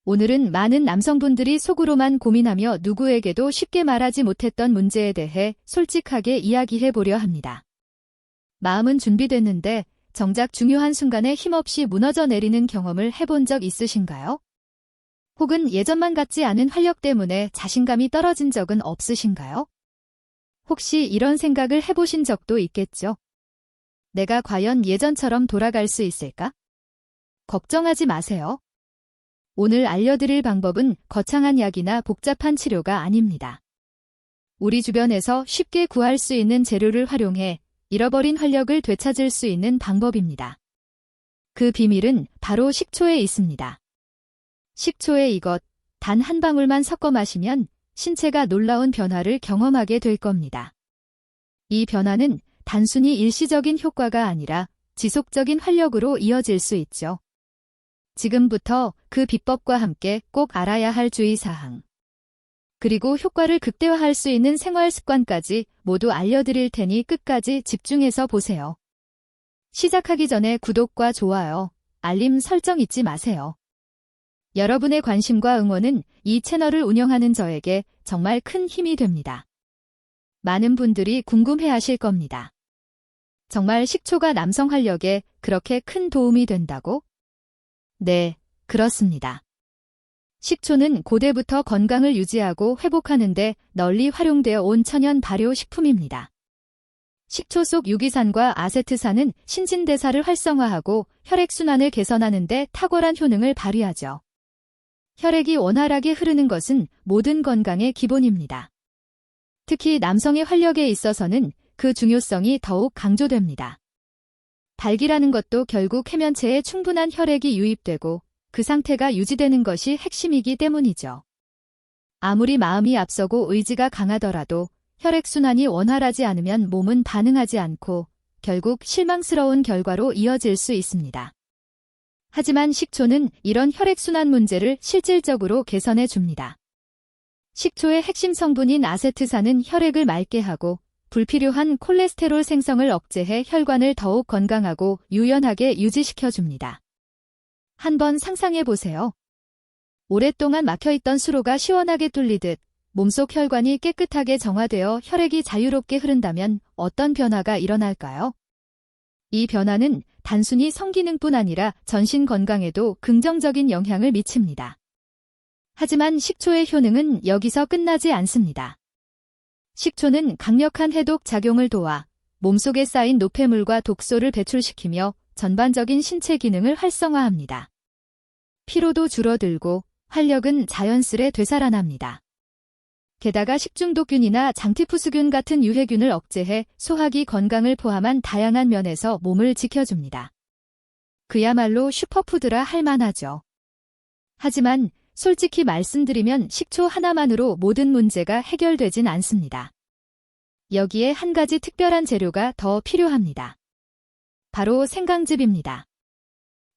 오늘은 많은 남성분들이 속으로만 고민하며 누구에게도 쉽게 말하지 못했던 문제에 대해 솔직하게 이야기해 보려 합니다. 마음은 준비됐는데 정작 중요한 순간에 힘없이 무너져 내리는 경험을 해본 적 있으신가요? 혹은 예전만 같지 않은 활력 때문에 자신감이 떨어진 적은 없으신가요? 혹시 이런 생각을 해보신 적도 있겠죠? 내가 과연 예전처럼 돌아갈 수 있을까? 걱정하지 마세요. 오늘 알려드릴 방법은 거창한 약이나 복잡한 치료가 아닙니다. 우리 주변에서 쉽게 구할 수 있는 재료를 활용해 잃어버린 활력을 되찾을 수 있는 방법입니다. 그 비밀은 바로 식초에 있습니다. 식초에 이것 단 한 방울만 섞어 마시면 신체가 놀라운 변화를 경험하게 될 겁니다. 이 변화는 단순히 일시적인 효과가 아니라 지속적인 활력으로 이어질 수 있죠. 지금부터 그 비법과 함께 꼭 알아야 할 주의사항, 그리고 효과를 극대화할 수 있는 생활 습관까지 모두 알려드릴 테니 끝까지 집중해서 보세요. 시작하기 전에 구독과 좋아요, 알림 설정 잊지 마세요. 여러분의 관심과 응원은 이 채널을 운영하는 저에게 정말 큰 힘이 됩니다. 많은 분들이 궁금해하실 겁니다. 정말 식초가 남성 활력에 그렇게 큰 도움이 된다고? 네, 그렇습니다. 식초는 고대부터 건강을 유지하고 회복하는 데 널리 활용되어 온 천연 발효 식품입니다. 식초 속 유기산과 아세트산은 신진대사를 활성화하고 혈액순환을 개선하는 데 탁월한 효능을 발휘하죠. 혈액이 원활하게 흐르는 것은 모든 건강의 기본입니다. 특히 남성의 활력에 있어서는 그 중요성이 더욱 강조됩니다. 발기라는 것도 결국 해면체에 충분한 혈액이 유입되고 그 상태가 유지되는 것이 핵심이기 때문이죠. 아무리 마음이 앞서고 의지가 강하더라도 혈액순환이 원활하지 않으면 몸은 반응하지 않고 결국 실망스러운 결과로 이어질 수 있습니다. 하지만 식초는 이런 혈액순환 문제를 실질적으로 개선해 줍니다. 식초의 핵심 성분인 아세트산은 혈액을 맑게 하고 불필요한 콜레스테롤 생성을 억제해 혈관을 더욱 건강하고 유연하게 유지시켜줍니다. 한번 상상해 보세요. 오랫동안 막혀있던 수로가 시원하게 뚫리듯 몸속 혈관이 깨끗하게 정화되어 혈액이 자유롭게 흐른다면 어떤 변화가 일어날까요? 이 변화는 단순히 성기능뿐 아니라 전신 건강에도 긍정적인 영향을 미칩니다. 하지만 식초의 효능은 여기서 끝나지 않습니다. 식초는 강력한 해독 작용을 도와 몸속에 쌓인 노폐물과 독소를 배출시키며 전반적인 신체 기능을 활성화합니다. 피로도 줄어들고 활력은 자연스레 되살아납니다. 게다가 식중독균이나 장티푸스균 같은 유해균을 억제해 소화기 건강을 포함한 다양한 면에서 몸을 지켜줍니다. 그야말로 슈퍼푸드라 할 만하죠. 하지만 솔직히 말씀드리면 식초 하나만으로 모든 문제가 해결되진 않습니다. 여기에 한 가지 특별한 재료가 더 필요합니다. 바로 생강즙입니다.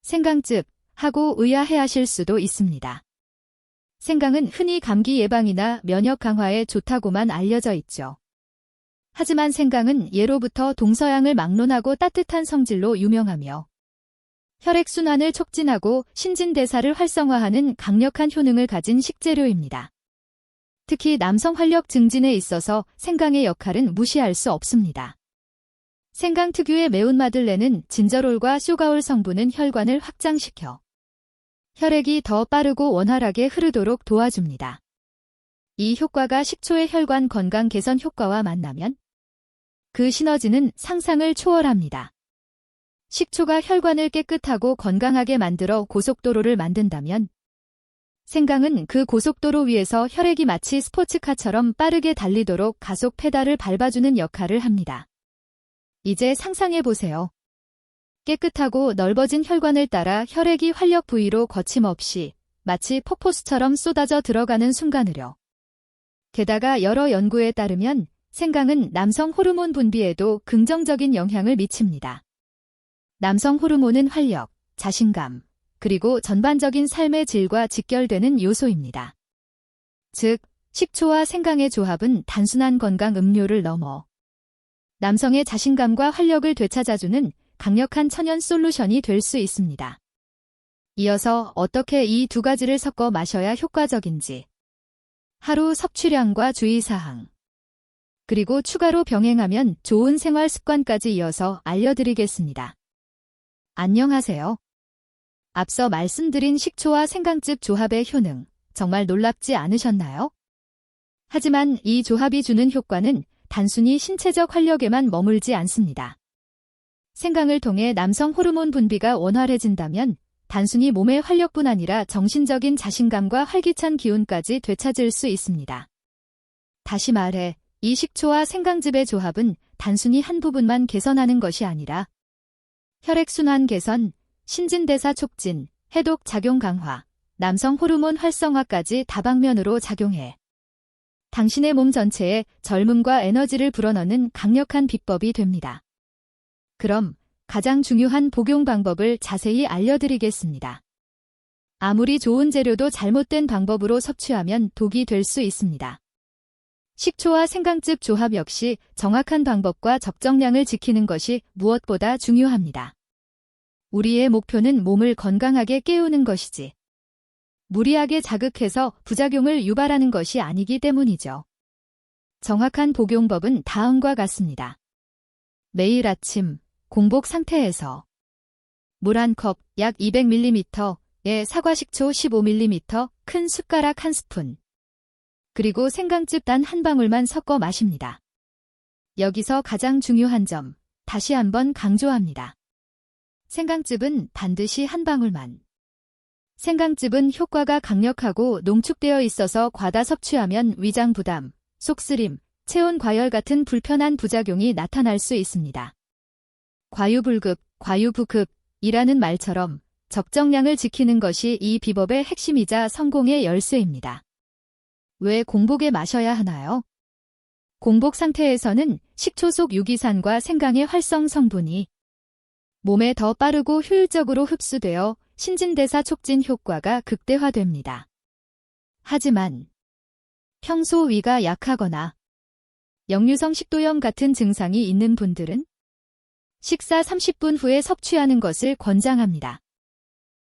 생강즙 하고 의아해하실 수도 있습니다. 생강은 흔히 감기 예방이나 면역 강화에 좋다고만 알려져 있죠. 하지만 생강은 예로부터 동서양을 막론하고 따뜻한 성질로 유명하며 혈액순환을 촉진하고 신진대사를 활성화하는 강력한 효능을 가진 식재료입니다. 특히 남성 활력 증진에 있어서 생강의 역할은 무시할 수 없습니다. 생강 특유의 매운맛을 내는 진저롤과 쇼가올 성분은 혈관을 확장시켜 혈액이 더 빠르고 원활하게 흐르도록 도와줍니다. 이 효과가 식초의 혈관 건강 개선 효과와 만나면 그 시너지는 상상을 초월합니다. 식초가 혈관을 깨끗하고 건강하게 만들어 고속도로를 만든다면 생강은 그 고속도로 위에서 혈액이 마치 스포츠카처럼 빠르게 달리도록 가속 페달을 밟아주는 역할을 합니다. 이제 상상해 보세요. 깨끗하고 넓어진 혈관을 따라 혈액이 활력 부위로 거침없이 마치 폭포수처럼 쏟아져 들어가는 순간으로. 게다가 여러 연구에 따르면 생강은 남성 호르몬 분비에도 긍정적인 영향을 미칩니다. 남성 호르몬은 활력, 자신감, 그리고 전반적인 삶의 질과 직결되는 요소입니다. 즉, 식초와 생강의 조합은 단순한 건강 음료를 넘어 남성의 자신감과 활력을 되찾아주는 강력한 천연 솔루션이 될 수 있습니다. 이어서 어떻게 이 두 가지를 섞어 마셔야 효과적인지, 하루 섭취량과 주의사항, 그리고 추가로 병행하면 좋은 생활 습관까지 이어서 알려드리겠습니다. 안녕하세요. 앞서 말씀드린 식초와 생강즙 조합의 효능, 정말 놀랍지 않으셨나요? 하지만 이 조합이 주는 효과는 단순히 신체적 활력에만 머물지 않습니다. 생강을 통해 남성 호르몬 분비가 원활해진다면 단순히 몸의 활력뿐 아니라 정신적인 자신감과 활기찬 기운까지 되찾을 수 있습니다. 다시 말해, 이 식초와 생강즙의 조합은 단순히 한 부분만 개선하는 것이 아니라 혈액순환 개선, 신진대사 촉진, 해독 작용 강화, 남성 호르몬 활성화까지 다방면으로 작용해 당신의 몸 전체에 젊음과 에너지를 불어넣는 강력한 비법이 됩니다. 그럼 가장 중요한 복용 방법을 자세히 알려드리겠습니다. 아무리 좋은 재료도 잘못된 방법으로 섭취하면 독이 될 수 있습니다. 식초와 생강즙 조합 역시 정확한 방법과 적정량을 지키는 것이 무엇보다 중요합니다. 우리의 목표는 몸을 건강하게 깨우는 것이지, 무리하게 자극해서 부작용을 유발하는 것이 아니기 때문이죠. 정확한 복용법은 다음과 같습니다. 매일 아침, 공복 상태에서 물 1컵, 약 200ml에 사과식초 15ml, 큰 숟가락 1스푼, 그리고 생강즙 단 한 방울만 섞어 마십니다. 여기서 가장 중요한 점, 다시 한번 강조합니다. 생강즙은 반드시 한 방울만. 생강즙은 효과가 강력하고 농축되어 있어서 과다 섭취하면 위장 부담, 속쓰림, 체온 과열 같은 불편한 부작용이 나타날 수 있습니다. 과유불급, 과유부급이라는 말처럼 적정량을 지키는 것이 이 비법의 핵심이자 성공의 열쇠입니다. 왜 공복에 마셔야 하나요? 공복 상태에서는 식초 속 유기산과 생강의 활성 성분이 몸에 더 빠르고 효율적으로 흡수되어 신진대사 촉진 효과가 극대화됩니다. 하지만 평소 위가 약하거나 역류성 식도염 같은 증상이 있는 분들은 식사 30분 후에 섭취하는 것을 권장합니다.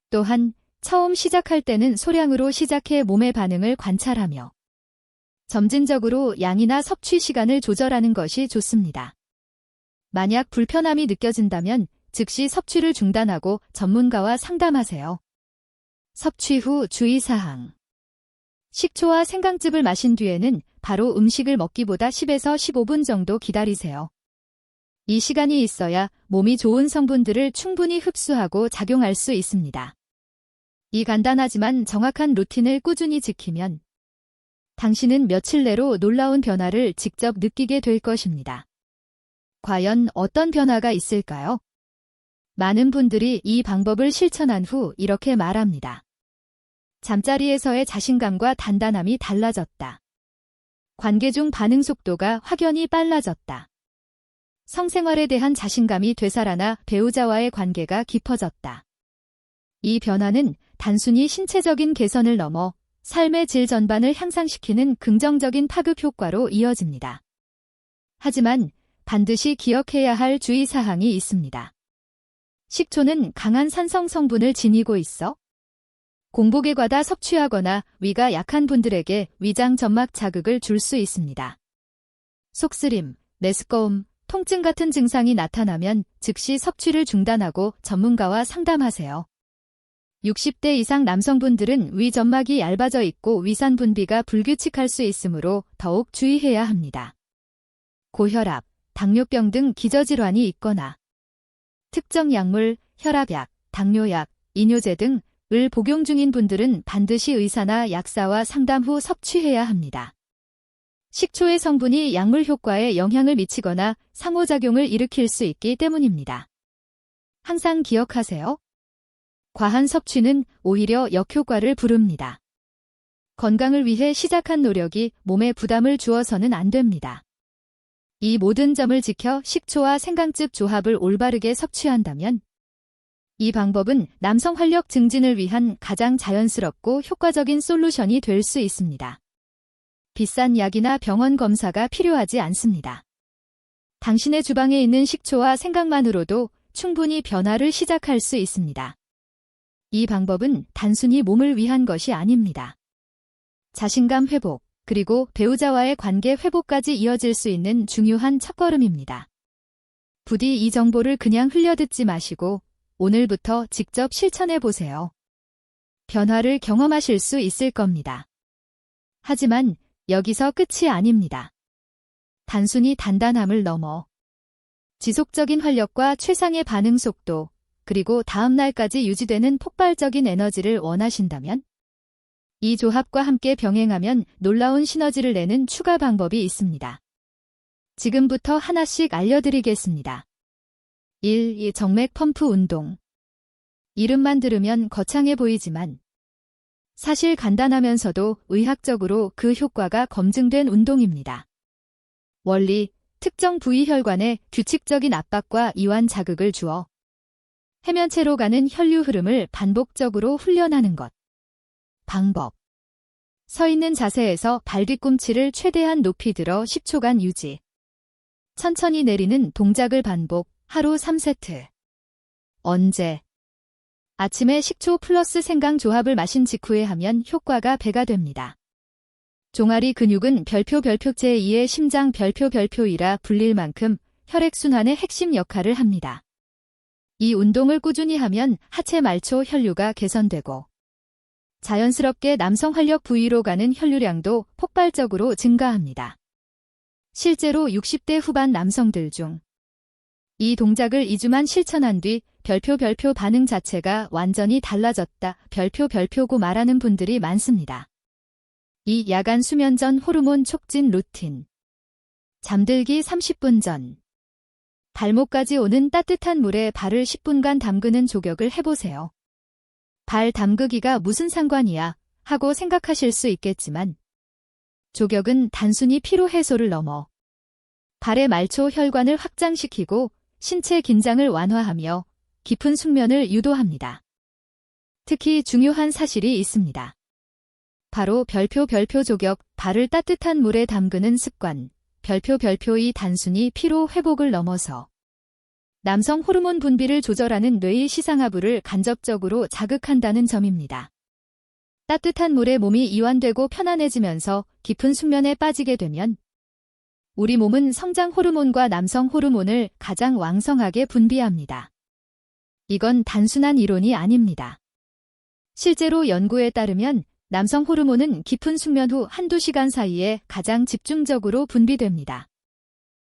또한 처음 시작할 때는 소량으로 시작해 몸의 반응을 관찰하며 점진적으로 양이나 섭취 시간을 조절하는 것이 좋습니다. 만약 불편함이 느껴진다면 즉시 섭취를 중단하고 전문가와 상담하세요. 섭취 후 주의사항. 식초와 생강즙을 마신 뒤에는 바로 음식을 먹기보다 10에서 15분 정도 기다리세요. 이 시간이 있어야 몸이 좋은 성분들을 충분히 흡수하고 작용할 수 있습니다. 이 간단하지만 정확한 루틴을 꾸준히 지키면 당신은 며칠 내로 놀라운 변화를 직접 느끼게 될 것입니다. 과연 어떤 변화가 있을까요? 많은 분들이 이 방법을 실천한 후 이렇게 말합니다. 잠자리에서의 자신감과 단단함이 달라졌다. 관계 중 반응 속도가 확연히 빨라졌다. 성생활에 대한 자신감이 되살아나 배우자와의 관계가 깊어졌다. 이 변화는 단순히 신체적인 개선을 넘어 삶의 질 전반을 향상시키는 긍정적인 파급 효과로 이어집니다. 하지만 반드시 기억해야 할 주의사항이 있습니다. 식초는 강한 산성 성분을 지니고 있어 공복에 과다 섭취하거나 위가 약한 분들에게 위장 점막 자극을 줄 수 있습니다. 속쓰림, 메스꺼움, 통증 같은 증상이 나타나면 즉시 섭취를 중단하고 전문가와 상담하세요. 60대 이상 남성분들은 위 점막이 얇아져 있고 위산 분비가 불규칙할 수 있으므로 더욱 주의해야 합니다. 고혈압, 당뇨병 등 기저질환이 있거나 특정 약물, 혈압약, 당뇨약, 이뇨제 등을 복용 중인 분들은 반드시 의사나 약사와 상담 후 섭취해야 합니다. 식초의 성분이 약물 효과에 영향을 미치거나 상호작용을 일으킬 수 있기 때문입니다. 항상 기억하세요. 과한 섭취는 오히려 역효과를 부릅니다. 건강을 위해 시작한 노력이 몸에 부담을 주어서는 안 됩니다. 이 모든 점을 지켜 식초와 생강즙 조합을 올바르게 섭취한다면 이 방법은 남성 활력 증진을 위한 가장 자연스럽고 효과적인 솔루션이 될 수 있습니다. 비싼 약이나 병원 검사가 필요하지 않습니다. 당신의 주방에 있는 식초와 생강만으로도 충분히 변화를 시작할 수 있습니다. 이 방법은 단순히 몸을 위한 것이 아닙니다. 자신감 회복, 그리고 배우자와의 관계 회복까지 이어질 수 있는 중요한 첫걸음입니다. 부디 이 정보를 그냥 흘려듣지 마시고 오늘부터 직접 실천해 보세요. 변화를 경험하실 수 있을 겁니다. 하지만 여기서 끝이 아닙니다. 단순히 단단함을 넘어 지속적인 활력과 최상의 반응 속도, 그리고 다음 날까지 유지되는 폭발적인 에너지를 원하신다면 이 조합과 함께 병행하면 놀라운 시너지를 내는 추가 방법이 있습니다. 지금부터 하나씩 알려드리겠습니다. 1. 정맥 펌프 운동. 이름만 들으면 거창해 보이지만 사실 간단하면서도 의학적으로 그 효과가 검증된 운동입니다. 원리, 특정 부위 혈관에 규칙적인 압박과 이완 자극을 주어 해면체로 가는 혈류 흐름을 반복적으로 훈련하는 것. 방법. 서 있는 자세에서 발 뒤꿈치를 최대한 높이 들어 10초간 유지. 천천히 내리는 동작을 반복, 하루 3세트. 언제? 아침에 식초 플러스 생강 조합을 마신 직후에 하면 효과가 배가 됩니다. 종아리 근육은 별표 제2의 심장 별표 2라 불릴 만큼 혈액순환의 핵심 역할을 합니다. 이 운동을 꾸준히 하면 하체 말초 혈류가 개선되고 자연스럽게 남성 활력 부위로 가는 혈류량도 폭발적으로 증가합니다. 실제로 60대 후반 남성들 중 이 동작을 2주만 실천한 뒤 별표 반응 자체가 완전히 달라졌다, 별표고 말하는 분들이 많습니다. 이 야간 수면 전 호르몬 촉진 루틴. 잠들기 30분 전. 발목까지 오는 따뜻한 물에 발을 10분간 담그는 조격을 해보세요. 발 담그기가 무슨 상관이야 하고 생각하실 수 있겠지만 조격은 단순히 피로 해소를 넘어 발의 말초 혈관을 확장시키고 신체 긴장을 완화하며 깊은 숙면을 유도합니다. 특히 중요한 사실이 있습니다. 바로 별표 조격, 발을 따뜻한 물에 담그는 습관, 별표이 단순히 피로 회복을 넘어서 남성 호르몬 분비를 조절하는 뇌의 시상하부를 간접적으로 자극한다는 점입니다. 따뜻한 물에 몸이 이완되고 편안해지면서 깊은 숙면에 빠지게 되면 우리 몸은 성장 호르몬과 남성 호르몬을 가장 왕성하게 분비합니다. 이건 단순한 이론이 아닙니다. 실제로 연구에 따르면 남성 호르몬은 깊은 숙면 후 한두 시간 사이에 가장 집중적으로 분비됩니다.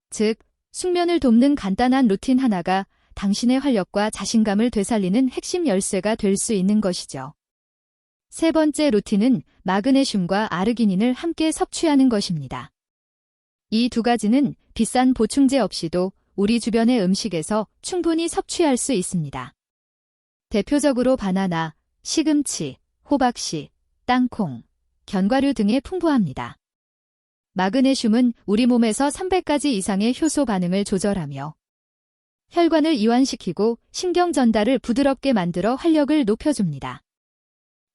즉, 숙면을 돕는 간단한 루틴 하나가 당신의 활력과 자신감을 되살리는 핵심 열쇠가 될 수 있는 것이죠. 세 번째 루틴은 마그네슘과 아르기닌을 함께 섭취하는 것입니다. 이 두 가지는 비싼 보충제 없이도 우리 주변의 음식에서 충분히 섭취할 수 있습니다. 대표적으로 바나나, 시금치, 호박씨, 땅콩, 견과류 등에 풍부합니다. 마그네슘은 우리 몸에서 300가지 이상의 효소 반응을 조절하며 혈관을 이완시키고 신경 전달을 부드럽게 만들어 활력을 높여줍니다.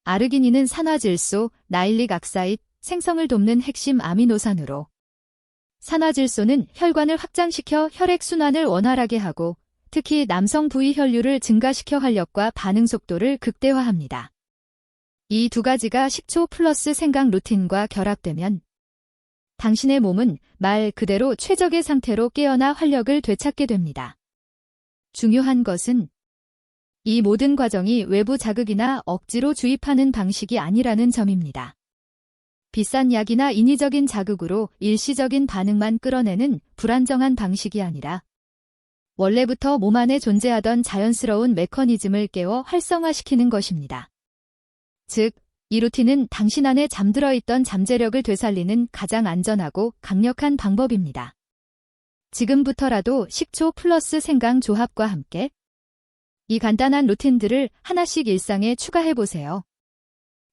아르기닌은 산화질소, 나일릭 악사ид, 생성을 돕는 핵심 아미노산으로 산화질소는 혈관을 확장시켜 혈액순환을 원활하게 하고 특히 남성 부위 혈류를 증가시켜 활력과 반응 속도를 극대화합니다. 이 두 가지가 식초 플러스 생강 루틴과 결합되면 당신의 몸은 말 그대로 최적의 상태로 깨어나 활력을 되찾게 됩니다. 중요한 것은 이 모든 과정이 외부 자극이나 억지로 주입하는 방식이 아니라는 점입니다. 비싼 약이나 인위적인 자극으로 일시적인 반응만 끌어내는 불안정한 방식이 아니라 원래부터 몸 안에 존재하던 자연스러운 메커니즘을 깨워 활성화시키는 것입니다. 즉, 이 루틴은 당신 안에 잠들어 있던 잠재력을 되살리는 가장 안전하고 강력한 방법입니다. 지금부터라도 식초 플러스 생강 조합과 함께 이 간단한 루틴들을 하나씩 일상에 추가해보세요.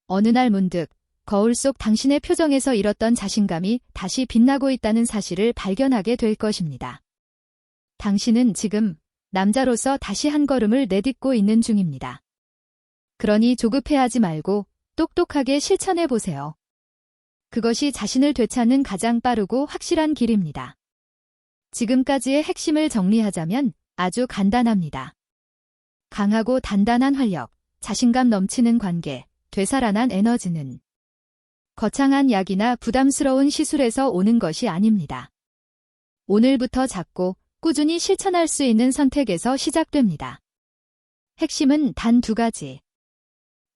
어느 날 문득 거울 속 당신의 표정에서 잃었던 자신감이 다시 빛나고 있다는 사실을 발견하게 될 것입니다. 당신은 지금 남자로서 다시 한 걸음을 내딛고 있는 중입니다. 그러니 조급해하지 말고 똑똑하게 실천해보세요. 그것이 자신을 되찾는 가장 빠르고 확실한 길입니다. 지금까지의 핵심을 정리하자면 아주 간단합니다. 강하고 단단한 활력, 자신감 넘치는 관계, 되살아난 에너지는 거창한 약이나 부담스러운 시술에서 오는 것이 아닙니다. 오늘부터 작고 꾸준히 실천할 수 있는 선택에서 시작됩니다. 핵심은 단 2가지.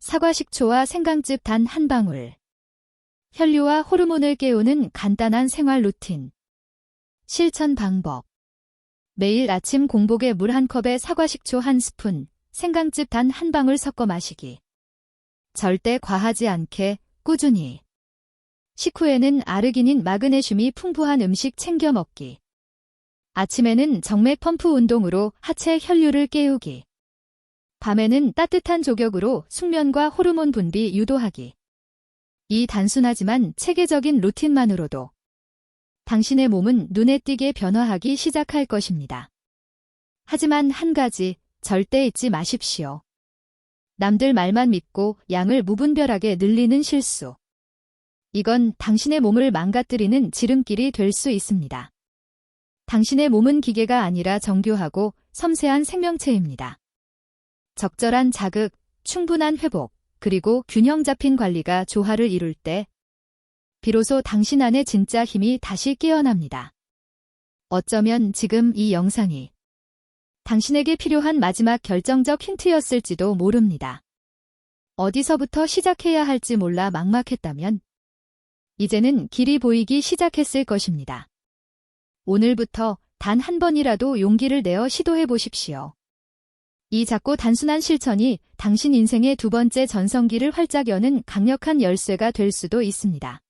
사과식초와 생강즙 단 한 방울. 혈류와 호르몬을 깨우는 간단한 생활 루틴. 실천 방법. 매일 아침 공복에 물 1컵에 사과식초 1스푼, 생강즙 단 한 방울 섞어 마시기. 절대 과하지 않게 꾸준히. 식후에는 아르기닌, 마그네슘이 풍부한 음식 챙겨 먹기. 아침에는 정맥 펌프 운동으로 하체 혈류를 깨우기. 밤에는 따뜻한 족욕으로 숙면과 호르몬 분비 유도하기. 이 단순하지만 체계적인 루틴만으로도 당신의 몸은 눈에 띄게 변화하기 시작할 것입니다. 하지만 한 가지 절대 잊지 마십시오. 남들 말만 믿고 양을 무분별하게 늘리는 실수. 이건 당신의 몸을 망가뜨리는 지름길이 될 수 있습니다. 당신의 몸은 기계가 아니라 정교하고 섬세한 생명체입니다. 적절한 자극, 충분한 회복, 그리고 균형 잡힌 관리가 조화를 이룰 때 비로소 당신 안에 진짜 힘이 다시 깨어납니다. 어쩌면 지금 이 영상이 당신에게 필요한 마지막 결정적 힌트였을지도 모릅니다. 어디서부터 시작해야 할지 몰라 막막했다면 이제는 길이 보이기 시작했을 것입니다. 오늘부터 단 한 번이라도 용기를 내어 시도해 보십시오. 이 작고 단순한 실천이 당신 인생의 2번째 전성기를 활짝 여는 강력한 열쇠가 될 수도 있습니다.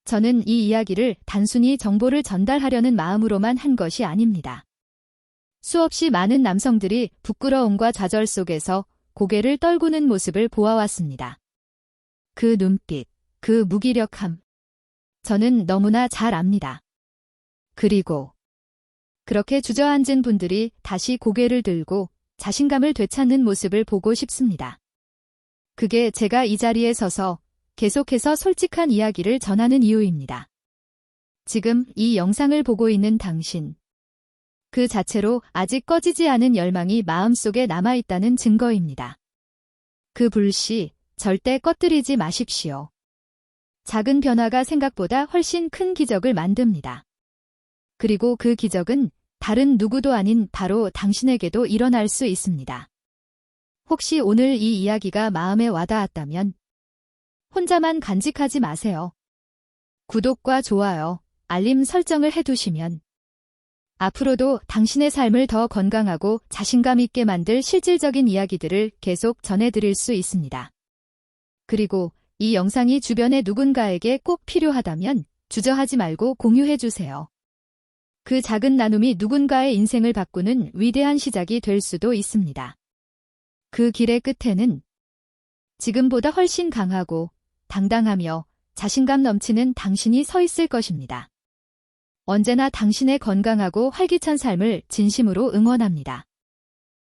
저는 이 이야기를 단순히 정보를 전달하려는 마음으로만 한 것이 아닙니다. 수없이 많은 남성들이 부끄러움과 좌절 속에서 고개를 떨구는 모습을 보아왔습니다. 그 눈빛, 그 무기력함. 저는 너무나 잘 압니다. 그리고 그렇게 주저앉은 분들이 다시 고개를 들고 자신감을 되찾는 모습을 보고 싶습니다. 그게 제가 이 자리에 서서 계속해서 솔직한 이야기를 전하는 이유입니다. 지금 이 영상을 보고 있는 당신. 그 자체로 아직 꺼지지 않은 열망이 마음속에 남아있다는 증거입니다. 그 불씨 절대 꺼뜨리지 마십시오. 작은 변화가 생각보다 훨씬 큰 기적을 만듭니다. 그리고 그 기적은 다른 누구도 아닌 바로 당신에게도 일어날 수 있습니다. 혹시 오늘 이 이야기가 마음에 와닿았다면 혼자만 간직하지 마세요. 구독과 좋아요, 알림 설정을 해두시면 앞으로도 당신의 삶을 더 건강하고 자신감 있게 만들 실질적인 이야기들을 계속 전해드릴 수 있습니다. 그리고 이 영상이 주변의 누군가에게 꼭 필요하다면 주저하지 말고 공유해주세요. 그 작은 나눔이 누군가의 인생을 바꾸는 위대한 시작이 될 수도 있습니다. 그 길의 끝에는 지금보다 훨씬 강하고 당당하며 자신감 넘치는 당신이 서 있을 것입니다. 언제나 당신의 건강하고 활기찬 삶을 진심으로 응원합니다.